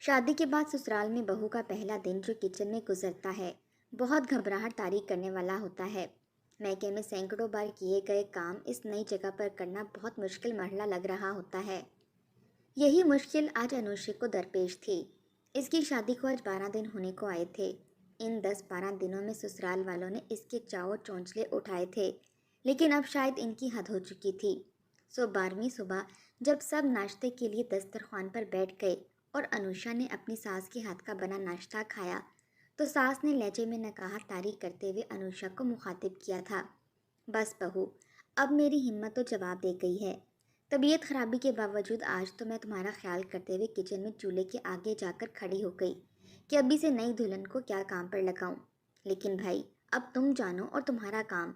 شادی کے بعد سسرال میں بہو کا پہلا دن جو کچن میں گزرتا ہے بہت گھبراہٹ طاری کرنے والا ہوتا ہے۔ میکے میں سینکڑوں بار کیے گئے کام اس نئی جگہ پر کرنا بہت مشکل مرحلہ لگ رہا ہوتا ہے۔ یہی مشکل آج انوشی کو درپیش تھی۔ اس کی شادی کو آج 12 دن ہونے کو آئے تھے۔ ان 10-12 دنوں میں سسرال والوں نے اس کے چاؤ چونچلے اٹھائے تھے، لیکن اب شاید ان کی حد ہو چکی تھی۔ 12ویں صبح جب سب ناشتے کے لیے دسترخوان پر بیٹھ گئے اور انوشا نے اپنی ساس کے ہاتھ کا بنا ناشتہ کھایا تو ساس نے لہجے میں نکاہت طاری کرتے ہوئے انوشا کو مخاطب کیا تھا، بس بہو، اب میری ہمت تو جواب دے گئی ہے۔ طبیعت خرابی کے باوجود آج تو میں تمہارا خیال کرتے ہوئے کچن میں چولہے کے آگے جا کر کھڑی ہو گئی کہ ابھی سے نئی دلہن کو کیا کام پر لگاؤں۔ لیکن بھائی، اب تم جانو اور تمہارا کام۔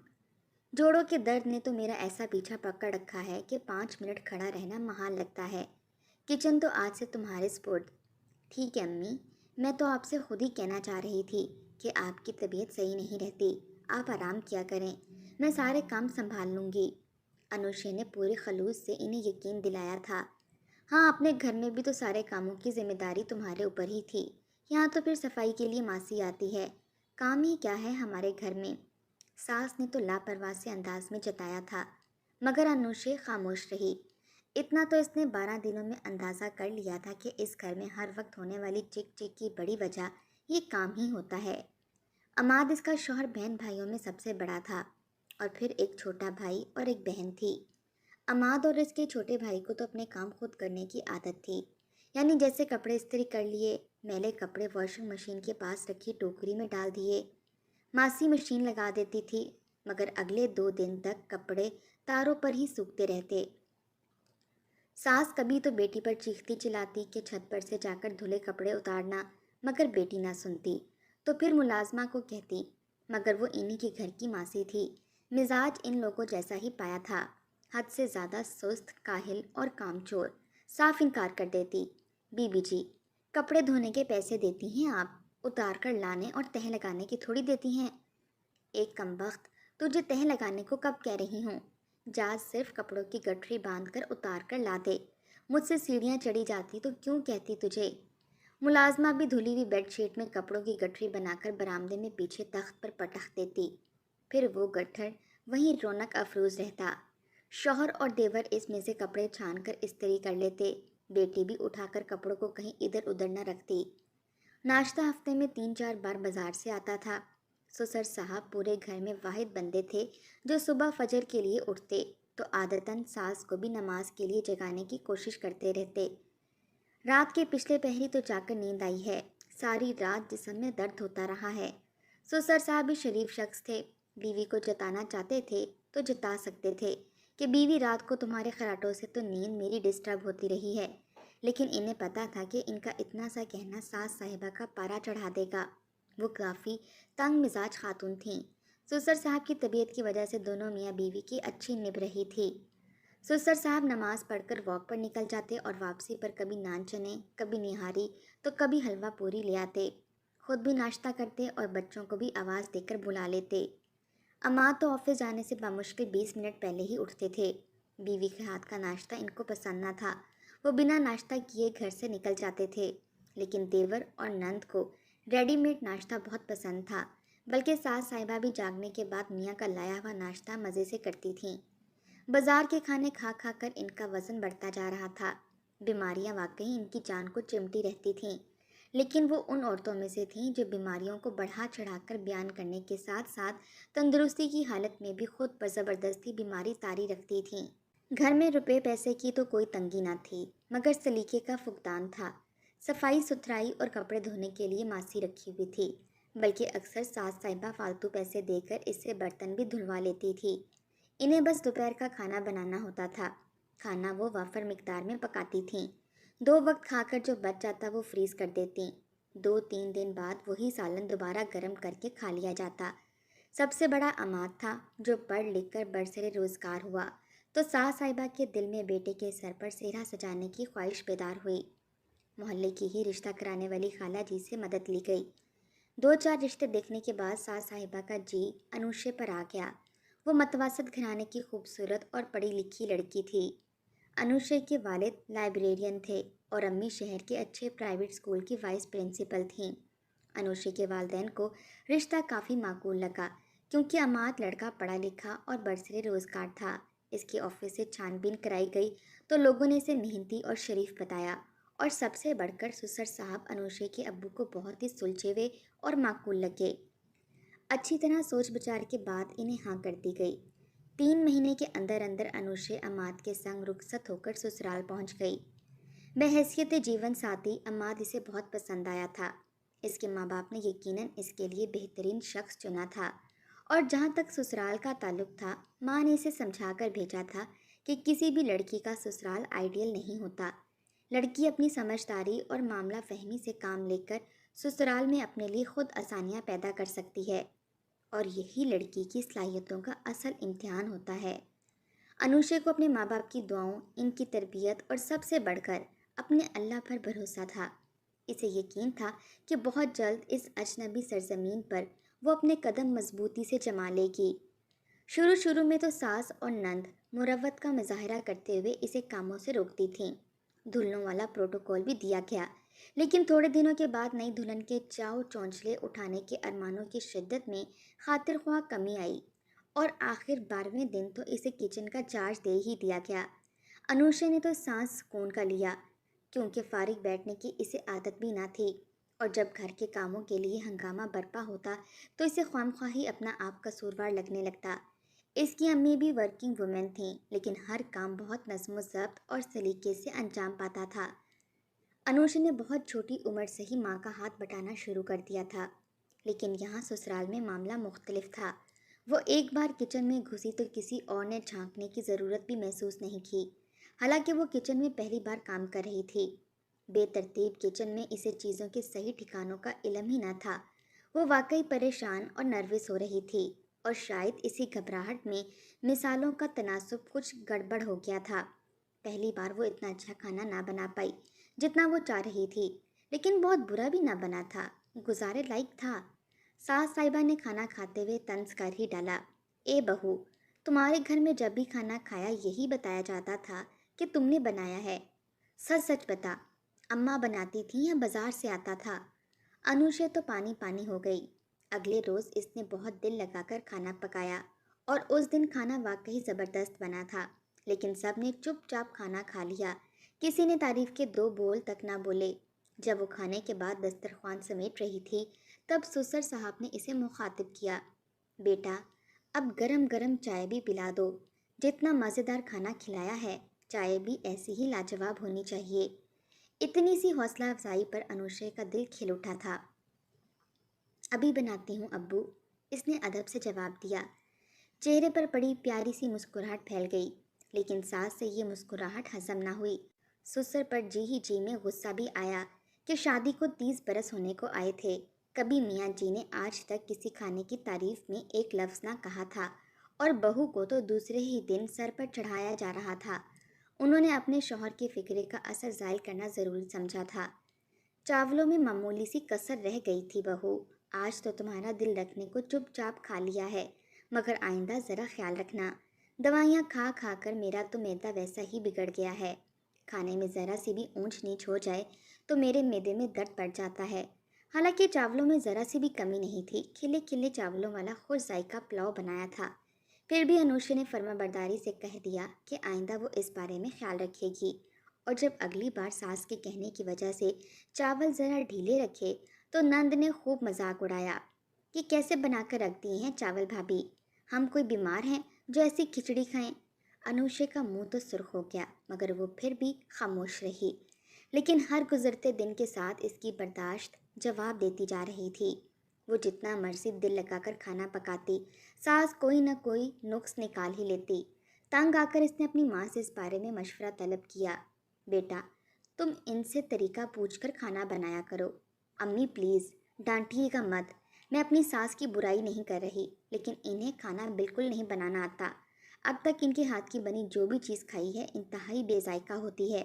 جوڑوں کے درد نے تو میرا ایسا پیچھا پکڑ رکھا ہے کہ 5 منٹ کھڑا رہنا محال لگتا ہے۔ کچن تو آج سے تمہارے سپرد۔ ٹھیک ہے امی، میں تو آپ سے خود ہی کہنا چاہ رہی تھی کہ آپ کی طبیعت صحیح نہیں رہتی، آپ آرام کیا کریں، میں سارے کام سنبھال لوں گی۔ انوشی نے پورے خلوص سے انہیں یقین دلایا تھا۔ ہاں، اپنے گھر میں بھی تو سارے کاموں کی ذمہ داری تمہارے اوپر ہی تھی، یہاں تو پھر صفائی کے لیے ماسی آتی ہے، کام ہی کیا ہے ہمارے گھر میں؟ ساس نے تو لاپرواہ سے انداز میں جتایا تھا، مگر انوشی خاموش رہی۔ اتنا تو اس نے 12 دنوں میں اندازہ کر لیا تھا کہ اس گھر میں ہر وقت ہونے والی چک چک کی بڑی وجہ یہ کام ہی ہوتا ہے۔ عماد اس کا شوہر بہن بھائیوں میں سب سے بڑا تھا، اور پھر ایک چھوٹا بھائی اور ایک بہن تھی۔ عماد اور اس کے چھوٹے بھائی کو تو اپنے کام خود کرنے کی عادت تھی، یعنی جیسے کپڑے استری کر لیے، میلے کپڑے واشنگ مشین کے پاس رکھی ٹوکری میں ڈال دیے، ماسی مشین لگا دیتی تھی، مگر اگلے 2 دن تک کپڑے تاروں پر ہی سوکھتے رہتے۔ ساس کبھی تو بیٹی پر چیختی چلاتی کہ چھت پر سے جا کر دھلے کپڑے اتارنا، مگر بیٹی نہ سنتی، تو پھر ملازمہ کو کہتی، مگر وہ انہی کے گھر کی ماسی تھی، مزاج ان لوگوں جیسا ہی پایا تھا، حد سے زیادہ سست، کاہل اور کام چور۔ صاف انکار کر دیتی، بی بی جی، کپڑے دھونے کے پیسے دیتی ہیں آپ، اتار کر لانے اور تہہ لگانے کی تھوڑی دیتی ہیں۔ ایک کمبخت، تجھے تہہ لگانے کو کب کہہ رہی ہوں؟ جا صرف کپڑوں کی گٹھری باندھ کر اتار کر لا دے، مجھ سے سیڑھیاں چڑھی جاتی تو کیوں کہتی تجھے؟ ملازمہ بھی دھلی ہوئی بیڈ شیٹ میں کپڑوں کی گٹھری بنا کر برآمدے میں پیچھے تخت پر پٹخ دیتی، پھر وہ گٹھر وہیں رونق افروز رہتا۔ شوہر اور دیور اس میں سے کپڑے چھان کر استری کر لیتے، بیٹی بھی اٹھا کر کپڑوں کو کہیں ادھر ادھر نہ رکھتی۔ ناشتہ ہفتے میں 3-4 بار بازار سے آتا تھا۔ سسر صاحب پورے گھر میں واحد بندے تھے جو صبح فجر کے لیے اٹھتے تو عادتاً ساس کو بھی نماز کے لیے جگانے کی کوشش کرتے رہتے۔ رات کے پچھلے پہری تو جا کر نیند آئی ہے، ساری رات جسم میں درد ہوتا رہا ہے۔ سسر صاحب بھی شریف شخص تھے، بیوی کو جتانا چاہتے تھے تو جتا سکتے تھے کہ بیوی رات کو تمہارے خراٹوں سے تو نیند میری ڈسٹرب ہوتی رہی ہے، لیکن انہیں پتہ تھا کہ ان کا اتنا سا کہنا ساس صاحبہ کا پارا چڑھا دے گا۔ وہ کافی تنگ مزاج خاتون تھیں۔ سسر صاحب کی طبیعت کی وجہ سے دونوں میاں بیوی کی اچھی نبھ رہی تھی۔ سسر صاحب نماز پڑھ کر واک پر نکل جاتے اور واپسی پر کبھی نان چنے، کبھی نہاری تو کبھی حلوہ پوری لے آتے، خود بھی ناشتہ کرتے اور بچوں کو بھی آواز دے کر بلا لیتے۔ عماد تو آفس جانے سے بمشکل 20 منٹ پہلے ہی اٹھتے تھے۔ بیوی کے ہاتھ کا ناشتہ ان کو پسند نہ تھا، وہ بنا ناشتہ کیے گھر سے نکل جاتے تھے، لیکن دیور اور نند کو ریڈی میڈ ناشتہ بہت پسند تھا، بلکہ ساس صاحبہ بھی جاگنے کے بعد میاں کا لایا ہوا ناشتہ مزے سے کرتی تھیں۔ بازار کے کھانے کھا کھا کر ان کا وزن بڑھتا جا رہا تھا۔ بیماریاں واقعی ان کی جان کو چمٹی رہتی تھیں، لیکن وہ ان عورتوں میں سے تھیں جو بیماریوں کو بڑھا چڑھا کر بیان کرنے کے ساتھ ساتھ تندرستی کی حالت میں بھی خود پر زبردستی بیماری طاری رکھتی تھیں۔ گھر میں روپے پیسے کی تو کوئی تنگی نہ تھی، مگر سلیقے کا فقدان تھا۔ صفائی ستھرائی اور کپڑے دھونے کے لیے ماسی رکھی ہوئی تھی، بلکہ اکثر ساس صاحبہ فالتو پیسے دے کر اس سے برتن بھی دھلوا لیتی تھی۔ انہیں بس دوپہر کا کھانا بنانا ہوتا تھا، کھانا وہ وافر مقدار میں پکاتی تھیں، 2 وقت کھا کر جو بچ جاتا وہ فریز کر دیتیں، 2-3 دن بعد وہی سالن دوبارہ گرم کر کے کھا لیا جاتا۔ سب سے بڑا عماد تھا جو پڑھ لکھ کر برسر روزگار ہوا تو ساس صاحبہ کے دل میں بیٹے کے سر پر سہرا سجانے کی خواہش بیدار ہوئی۔ محلے کی ہی رشتہ کرانے والی خالہ جی سے مدد لی گئی۔ 2-4 رشتے دیکھنے کے بعد ساس صاحبہ کا جی انوشے پر آ گیا۔ وہ متوسط گھرانے کی خوبصورت اور پڑھی لکھی لڑکی تھی۔ انوشے کے والد لائبریرین تھے، اور امی شہر کے اچھے پرائیویٹ اسکول کی وائس پرنسپل تھیں۔ انوشی کے والدین کو رشتہ کافی معقول لگا کیونکہ عماد لڑکا پڑھا لکھا اور برسر روزگار تھا۔ اس کے آفس سے چھان بین کرائی گئی تو لوگوں نے اسے محنتی اور شریف بتایا، اور سب سے بڑھ کر سسر صاحب انوشی کے ابو کو بہت ہی سلجھے ہوئے اور معقول لگے۔ اچھی طرح سوچ بچار کے بعد انہیں ہاں کر دی گئی۔ 3 مہینے کے اندر اندر انوشی عماد کے سنگ رخصت ہو کر سسرال پہنچ گئی۔ بحیثیت جیون ساتھی عماد اسے بہت پسند آیا تھا۔ اس کے ماں باپ نے یقیناً اس کے لیے بہترین شخص چنا تھا، اور جہاں تک سسرال کا تعلق تھا، ماں نے اسے سمجھا کر بھیجا تھا کہ کسی بھی لڑکی کا سسرال آئیڈیل نہیں ہوتا۔ لڑکی اپنی سمجھداری اور معاملہ فہمی سے کام لے کر سسرال میں اپنے لیے خود آسانیاں پیدا کر سکتی ہے، اور یہی لڑکی کی صلاحیتوں کا اصل امتحان ہوتا ہے۔ انوشے کو اپنے ماں باپ کی دعاؤں، ان کی تربیت اور سب سے بڑھ کر اپنے اللہ پر بھروسہ تھا۔ اسے یقین تھا کہ بہت جلد اس اجنبی سرزمین پر وہ اپنے قدم مضبوطی سے جما لے گی۔ شروع میں تو ساس اور نند مروت کا مظاہرہ کرتے ہوئے اسے کاموں سے روکتی تھیں۔ دلہنوں والا پروٹوکول بھی دیا گیا، لیکن تھوڑے دنوں کے بعد نئی دلہن کے چاؤ چونچلے اٹھانے کے ارمانوں کی شدت میں خاطر خواہ کمی آئی، اور آخر 12ویں دن تو اسے کچن کا چارج دے ہی دیا گیا۔ انوشے نے تو سانس سکون کا لیا، کیونکہ فارغ بیٹھنے کی اسے عادت بھی نہ تھی، اور جب گھر کے کاموں کے لیے ہنگامہ برپا ہوتا تو اسے خواہ اپنا آپ قصوروار لگنے لگتا۔ اس کی امی بھی ورکنگ وومن تھیں، لیکن ہر کام بہت نظم و ضبط اور سلیقے سے انجام پاتا تھا۔ انوشی نے بہت چھوٹی عمر سے ہی ماں کا ہاتھ بٹانا شروع کر دیا تھا، لیکن یہاں سسرال میں معاملہ مختلف تھا۔ وہ ایک بار کچن میں گھسی تو کسی اور نے جھانکنے کی ضرورت بھی محسوس نہیں کی، حالانکہ وہ کچن میں پہلی بار کام کر رہی تھی۔ بے ترتیب کچن میں اسے چیزوں کے صحیح ٹھکانوں کا علم ہی نہ تھا۔ وہ واقعی پریشان اور نروس ہو رہی تھی، اور شاید اسی گھبراہٹ میں مثالوں کا تناسب کچھ گڑبڑ ہو گیا تھا۔ پہلی بار وہ اتنا اچھا کھانا نہ بنا پائی جتنا وہ چاہ رہی تھی، لیکن بہت برا بھی نہ بنا تھا، گزارے لائق تھا۔ ساس صاحبہ نے کھانا کھاتے ہوئے طنز کر ہی ڈالا، اے بہو، تمہارے گھر میں جب بھی کھانا کھایا یہی بتایا جاتا تھا کہ تم نے بنایا ہے۔ سچ سچ بتا، اماں بناتی تھی یا بازار سے آتا تھا؟ انوشے تو پانی پانی ہو گئی۔ اگلے روز اس نے بہت دل لگا کر کھانا پکایا، اور اس دن کھانا واقعی زبردست بنا تھا، لیکن سب نے چپ چاپ کھانا کھا لیا، کسی نے تعریف کے 2 بول تک نہ بولے۔ جب وہ کھانے کے بعد دسترخوان سمیٹ رہی تھی، تب سسر صاحب نے اسے مخاطب کیا، بیٹا، اب گرم گرم چائے بھی پلا دو، جتنا مزیدار کھانا کھلایا ہے چائے بھی ایسی ہی لاجواب ہونی چاہیے۔ اتنی سی حوصلہ افزائی پر انوشے کا دل کھل اٹھا تھا۔ ابھی بناتی ہوں ابو، اس نے ادب سے جواب دیا۔ چہرے پر پڑی پیاری سی مسکراہٹ پھیل گئی، لیکن ساس سے یہ مسکراہٹ ہضم نہ ہوئی۔ سسر پر جی ہی جی میں غصہ بھی آیا کہ شادی کو 30 برس ہونے کو آئے تھے، کبھی میاں جی نے آج تک کسی کھانے کی تعریف میں ایک لفظ نہ کہا تھا، اور بہو کو تو دوسرے ہی دن سر پر چڑھایا جا رہا تھا۔ انہوں نے اپنے شوہر کے فکرے کا اثر زائل کرنا ضروری سمجھا تھا۔ چاولوں میں معمولی سی کسر رہ گئی تھی بہو، آج تو تمہارا دل رکھنے کو چپ چاپ کھا لیا ہے، مگر آئندہ ذرا خیال رکھنا، دوائیاں کھا کھا کر میرا تو معدہ ویسا ہی بگڑ گیا ہے، کھانے میں ذرا سی بھی اونچ نیچ ہو جائے تو میرے معدے میں درد پڑ جاتا ہے۔ حالانکہ چاولوں میں ذرا سی بھی کمی نہیں تھی، کھلے کھلے چاولوں والا خوش ذائقہ پلاؤ بنایا تھا۔ پھر بھی انوشے نے فرما برداری سے کہہ دیا کہ آئندہ وہ اس بارے میں خیال رکھے گی، اور جب اگلی بار ساس کے کہنے کی وجہ سے چاول ذرا ڈھیلے رکھے تو نند نے خوب مذاق اڑایا کہ کیسے بنا کر رکھ دیے ہیں چاول بھابھی، ہم کوئی بیمار ہیں جو ایسی کھچڑی کھائیں؟ انوشے کا منہ تو سرخ ہو گیا، مگر وہ پھر بھی خاموش رہی، لیکن ہر گزرتے دن کے ساتھ اس کی برداشت جواب دیتی جا رہی تھی۔ وہ جتنا مرضی دل لگا کر کھانا پکاتی، ساس کوئی نہ کوئی نقص نکال ہی لیتی۔ تنگ آ کر اس نے اپنی ماں سے اس بارے میں مشورہ طلب کیا، بیٹا، تم ان سے طریقہ پوچھ کر کھانا بنایا کرو۔ امی پلیز ڈانٹیے گا مت، میں اپنی ساس کی برائی نہیں کر رہی، لیکن انہیں کھانا بالکل نہیں بنانا آتا۔ اب تک ان کے ہاتھ کی بنی جو بھی چیز کھائی ہے انتہائی بے ذائقہ ہوتی ہے،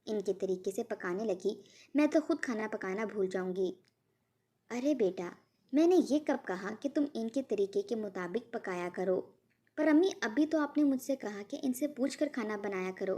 ان کے طریقے سے پکانے لگی میں تو خود کھانا پکانا بھول جاؤں گی۔ ارے بیٹا، میں نے یہ کب کہا کہ تم ان کے طریقے کے مطابق پکایا کرو؟ پر امی، ابھی تو آپ نے مجھ سے کہا کہ ان سے پوچھ کر کھانا بنایا کرو۔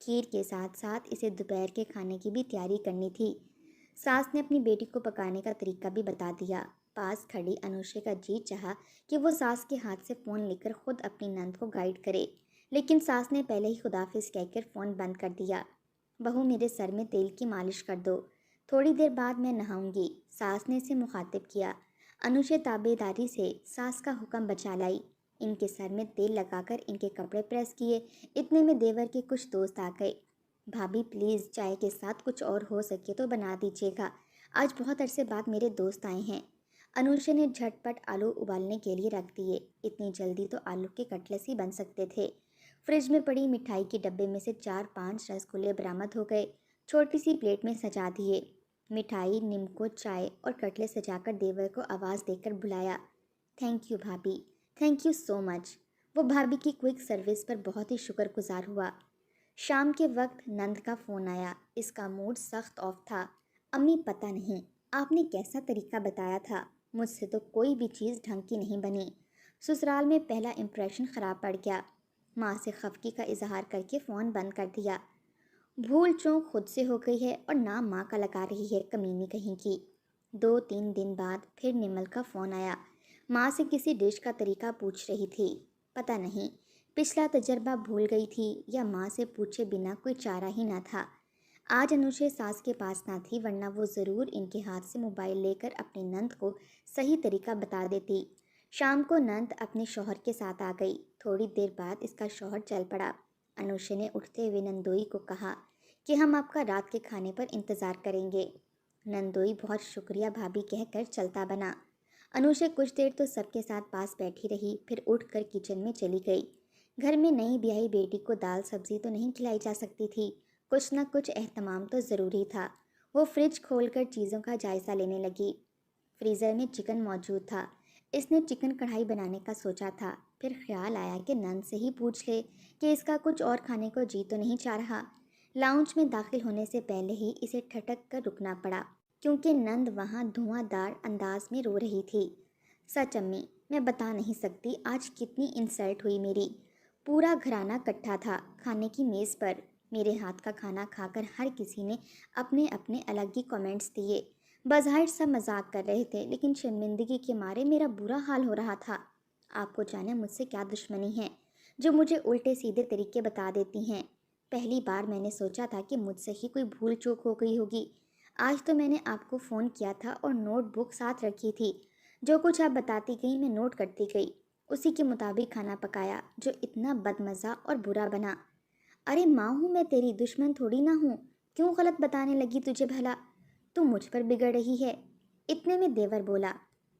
کھیر کے ساتھ ساتھ اسے دوپہر کے کھانے کی بھی تیاری کرنی تھی۔ ساس نے اپنی بیٹی کو پکانے کا طریقہ بھی بتا دیا۔ پاس کھڑی انوشے کا جی چاہا کہ وہ ساس کے ہاتھ سے فون لے کر خود اپنی نند کو گائیڈ کرے، لیکن ساس نے پہلے ہی خداحافظ کہہ کر فون بند کر دیا۔ بہو میرے سر میں تیل کی مالش کر دو، تھوڑی دیر بعد میں نہاؤں گی، ساس نے اسے مخاطب کیا۔ انوشے تابع داری سے ساس کا حکم بچا لائی۔ ان کے سر میں تیل لگا کر ان کے کپڑے پریس کیے۔ اتنے میں دیور کے کچھ دوست آ گئے۔ بھابھی پلیز چائے کے ساتھ کچھ اور ہو سکے تو بنا دیجیے گا، آج بہت عرصے بعد میرے دوست آئے ہیں۔ انوشا نے جھٹ پٹ آلو ابالنے کے لیے رکھ دیے۔ اتنی جلدی تو آلو کے کٹلس ہی بن سکتے تھے۔ فریج میں پڑی مٹھائی کے ڈبے میں سے 4-5 رسگلے برآمد ہو گئے، چھوٹی سی پلیٹ میں سجا دیے۔ مٹھائی، نمکو، چائے اور کٹلے سجا کر دیور کو آواز دے کر بلایا۔ تھینک یو بھابھی، تھینک یو سو مچ۔ وہ بھابھی کی کوئک سروس پر بہت ہی شکر گزار ہوا۔ شام کے وقت نند کا فون آیا۔ اس کا موڈ سخت آف تھا۔ امی پتہ نہیں آپ نے کیسا طریقہ بتایا تھا، مجھ سے تو کوئی بھی چیز ڈھنگ کی نہیں بنی، سسرال میں پہلا امپریشن خراب پڑ گیا۔ ماں سے خفگی کا اظہار کر کے فون بند کر دیا۔ بھول چونک خود سے ہو گئی ہے اور نام ماں کا لگا رہی ہے، کمینی کہیں کی۔ 2-3 دن بعد پھر نمل کا فون آیا۔ ماں سے کسی ڈش کا طریقہ پوچھ رہی تھی۔ پتہ نہیں پچھلا تجربہ بھول گئی تھی یا ماں سے پوچھے بنا کوئی چارہ ہی نہ تھا۔ آج انوشے ساس کے پاس نہ تھی، ورنہ وہ ضرور ان کے ہاتھ سے موبائل لے کر اپنی نند کو صحیح طریقہ بتا دیتی۔ شام کو نند اپنے شوہر کے ساتھ آ گئی۔ تھوڑی دیر بعد اس کا شوہر چل پڑا۔ انوشے نے اٹھتے ہوئے نندوئی کو کہا کہ ہم آپ کا رات کے کھانے پر انتظار کریں گے۔ نندوئی بہت شکریہ بھابھی کہہ کر چلتا بنا۔ انوشے کچھ دیر تو سب کے ساتھ پاس بیٹھی رہی، پھر اٹھ کر کچن میں چلی گئی۔ گھر میں نئی بیائی بیٹی کو دال سبزی تو نہیں کھلائی جا سکتی تھی، کچھ نہ کچھ اہتمام تو ضروری تھا۔ وہ فریج کھول کر چیزوں کا جائزہ لینے لگی۔ فریزر میں چکن موجود تھا۔ اس نے چکن کڑھائی بنانے کا سوچا تھا، پھر خیال آیا کہ نند سے ہی پوچھ لے کہ اس کا کچھ اور کھانے کو جی تو نہیں چاہ رہا۔ لاؤنج میں داخل ہونے سے پہلے ہی اسے ٹھٹک کر رکنا پڑا، کیونکہ نند وہاں دھواں دار انداز میں رو رہی تھی۔ سچ امی، میں بتا نہیں سکتی آج کتنی انسلٹ ہوئی میری۔ پورا گھرانہ کٹھا تھا کھانے کی میز پر۔ میرے ہاتھ کا کھانا کھا کر ہر کسی نے اپنے اپنے الگ ہی کمنٹس دیے۔ بظاہر سب مذاق کر رہے تھے، لیکن شرمندگی کے مارے میرا برا حال ہو رہا تھا۔ آپ کو جانے مجھ سے کیا دشمنی ہے جو مجھے الٹے سیدھے طریقے بتا دیتی ہیں۔ پہلی بار میں نے سوچا تھا کہ مجھ سے ہی کوئی بھول چوک ہو گئی ہوگی۔ آج تو میں نے آپ کو فون کیا تھا اور نوٹ بک ساتھ رکھی تھی، جو کچھ آپ بتاتی گئی میں نوٹ کرتی گئی، اسی کے مطابق کھانا پکایا جو اتنا بدمزہ اور برا بنا۔ ارے ماں ہوں میں تیری، دشمن تھوڑی نہ ہوں، کیوں غلط بتانے لگی تجھے بھلا؟ تم مجھ پر بگڑ رہی ہے۔ اتنے میں دیور بولا،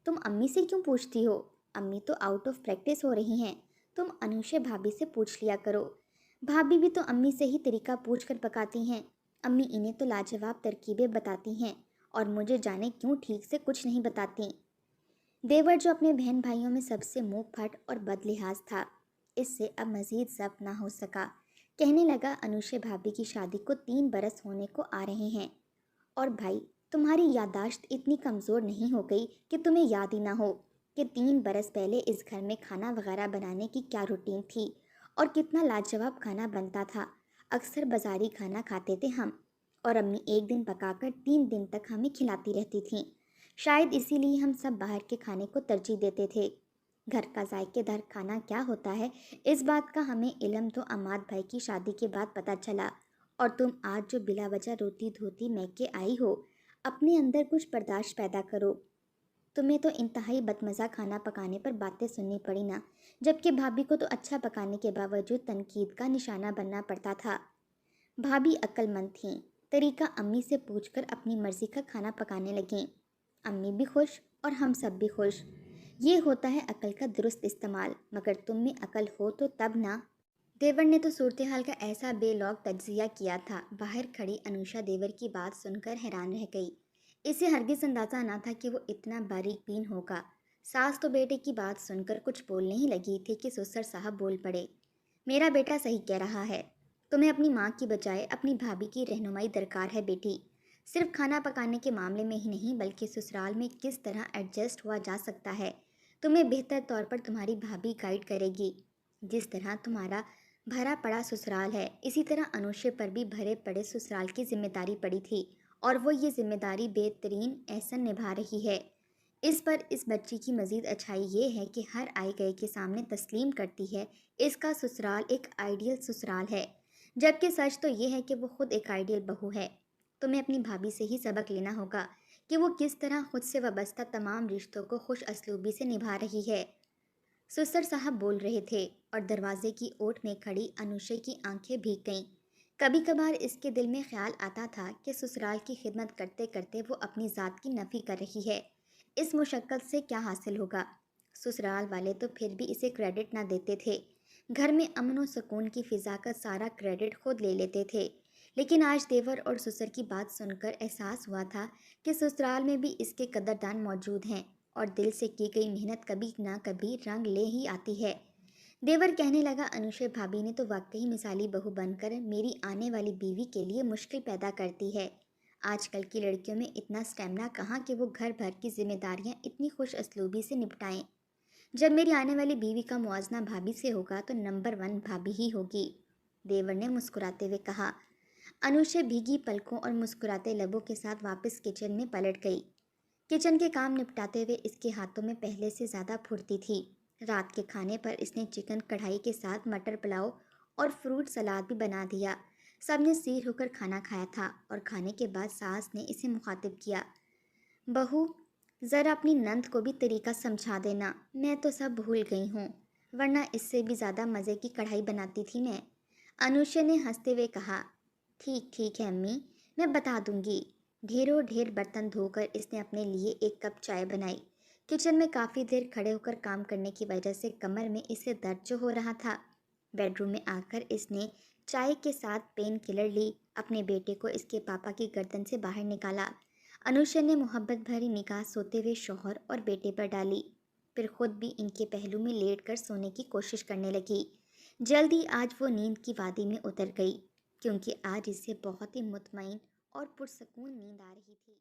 تم امی سے کیوں پوچھتی ہو؟ امی تو آؤٹ آف پریکٹس ہو رہی ہیں، تم انوشے بھابھی سے پوچھ لیا کرو۔ بھابھی بھی تو امی سے ہی طریقہ پوچھ کر پکاتی ہیں، امی انہیں تو لاجواب ترکیبیں بتاتی ہیں اور مجھے جانے کیوں ٹھیک سے کچھ نہیں بتاتی۔ دیور جو اپنے بہن بھائیوں میں سب سے منہ پھٹ اور بد لحاظ تھا، اس سے اب مزید ضبط نہ ہو سکا۔ کہنے لگا، انوشے بھابھی کی شادی کو 3 برس ہونے کو آ رہے ہیں، اور بھائی تمہاری یادداشت اتنی کمزور نہیں ہو گئی کہ تمہیں یاد ہی نہ ہو کہ 3 برس پہلے اس گھر میں کھانا وغیرہ بنانے کی کیا روٹین تھی اور کتنا لاجواب کھانا بنتا تھا۔ اکثر بازاری کھانا کھاتے تھے ہم، اور امی ایک دن پکا کر 3 دن تک ہمیں کھلاتی رہتی تھیں۔ شاید اسی لیے ہم سب باہر کے کھانے کو ترجیح دیتے تھے۔ گھر کا ذائقے دار کھانا کیا ہوتا ہے، اس بات کا ہمیں علم تو عماد بھائی کی شادی کے بعد پتہ چلا، اور تم آج جو بلا وجہ روتی دھوتی میکے آئی ہو، اپنے اندر کچھ برداشت پیدا کرو۔ تمہیں تو انتہائی بدمزہ کھانا پکانے پر باتیں سننی پڑی نا، جبکہ بھابھی کو تو اچھا پکانے کے باوجود تنقید کا نشانہ بننا پڑتا تھا۔ بھابھی عقل مند تھیں، طریقہ امی سے پوچھ کر اپنی مرضی کا کھانا پکانے لگیں۔ امی بھی خوش اور ہم سب بھی خوش۔ یہ ہوتا ہے عقل کا درست استعمال، مگر تم میں عقل ہو تو تب نہ۔ دیور نے تو صورتحال کا ایسا بے لوگ تجزیہ کیا تھا، باہر کھڑی انوشا دیور کی بات سن کر حیران رہ گئی۔ اسے ہرگز اندازہ نہ تھا کہ وہ اتنا باریک بین ہوگا۔ ساس تو بیٹے کی بات سن کر کچھ بولنے ہی لگی تھی کہ سسر صاحب بول پڑے، میرا بیٹا صحیح کہہ رہا ہے، تمہیں اپنی ماں کی بجائے اپنی بھابھی کی رہنمائی درکار ہے بیٹی۔ صرف کھانا پکانے کے معاملے میں ہی نہیں بلکہ سسرال میں کس طرح ایڈجسٹ ہوا جا سکتا ہے، تمہیں بہتر طور پر تمہاری بھابھی گائیڈ کرے گی۔ جس طرح تمہارا بھرا پڑا سسرال ہے، اسی طرح انوشے پر بھی بھرے پڑے سسرال کی ذمہ داری پڑی تھی، اور وہ یہ ذمہ داری بہترین احسن نبھا رہی ہے۔ اس پر اس بچی کی مزید اچھائی یہ ہے کہ ہر آئے گئے کے سامنے تسلیم کرتی ہے اس کا سسرال ایک آئیڈیل سسرال ہے، جبکہ سچ تو یہ ہے کہ وہ خود ایک آئیڈیل بہو ہے۔ تمہیں اپنی بھابھی سے ہی سبق لینا ہوگا کہ وہ کس طرح خود سے وابستہ تمام رشتوں کو خوش اسلوبی سے نبھا رہی ہے۔ سسر صاحب بول رہے تھے اور دروازے کی اوٹ میں کھڑی انوشے کی آنکھیں بھیگ گئیں۔ کبھی کبھار اس کے دل میں خیال آتا تھا کہ سسرال کی خدمت کرتے کرتے وہ اپنی ذات کی نفی کر رہی ہے۔ اس مشقت سے کیا حاصل ہوگا؟ سسرال والے تو پھر بھی اسے کریڈٹ نہ دیتے تھے، گھر میں امن و سکون کی فضا کا سارا کریڈٹ خود لے لیتے تھے۔ لیکن آج دیور اور سسر کی بات سن کر احساس ہوا تھا کہ سسرال میں بھی اس کے قدردان موجود ہیں، اور دل سے کی گئی محنت کبھی نہ کبھی رنگ لے ہی آتی ہے۔ دیور کہنے لگا، انوشے بھابھی نے تو واقعی مثالی بہو بن کر میری آنے والی بیوی کے لیے مشکل پیدا کرتی ہے۔ آج کل کی لڑکیوں میں اتنا سٹیمنا کہاں کہ وہ گھر بھر کی ذمہ داریاں اتنی خوش اسلوبی سے نپٹائیں۔ جب میری آنے والی بیوی کا موازنہ بھابھی سے ہوگا تو نمبر 1 بھابھی ہی ہوگی، دیور نے مسکراتے ہوئے کہا۔ انوشے بھیگی پلکوں اور مسکراتے لبوں کے ساتھ واپس کچن میں پلٹ گئی۔ کچن کے کام نپٹاتے ہوئے اس کے ہاتھوں میں پہلے سے زیادہ پھرتی تھی۔ رات کے کھانے پر اس نے چکن کڑھائی کے ساتھ مٹر پلاؤ اور فروٹ سلاد بھی بنا دیا۔ سب نے سیر ہو کر کھانا کھایا تھا، اور کھانے کے بعد ساس نے اسے مخاطب کیا، بہو ذرا اپنی نند کو بھی طریقہ سمجھا دینا، میں تو سب بھول گئی ہوں، ورنہ اس سے بھی زیادہ مزے کی کڑھائی بناتی تھی میں۔ انوشے نے ہنستے ہوئے کہا، ٹھیک ٹھیک ہے امی، میں بتا دوں گی۔ ڈھیروں ڈھیر برتن دھو کر اس نے اپنے لیے ایک کپ چائے بنائی۔ کچن میں کافی دیر کھڑے ہو کر کام کرنے کی وجہ سے کمر میں اسے درد جو ہو رہا تھا۔ بیڈ روم میں آ کر اس نے چائے کے ساتھ پین کلر لی، اپنے بیٹے کو اس کے پاپا کی گردن سے باہر نکالا۔ انوشا نے محبت بھری نگاہ سوتے ہوئے شوہر اور بیٹے پر ڈالی، پھر خود بھی ان کے پہلو میں لیٹ کر سونے کی کوشش کرنے لگی۔ جلدی آج وہ نیند کی وادی میں اتر گئی، کیونکہ آج اسے بہت ہی مطمئن اور پرسکون نیند آ رہی تھی۔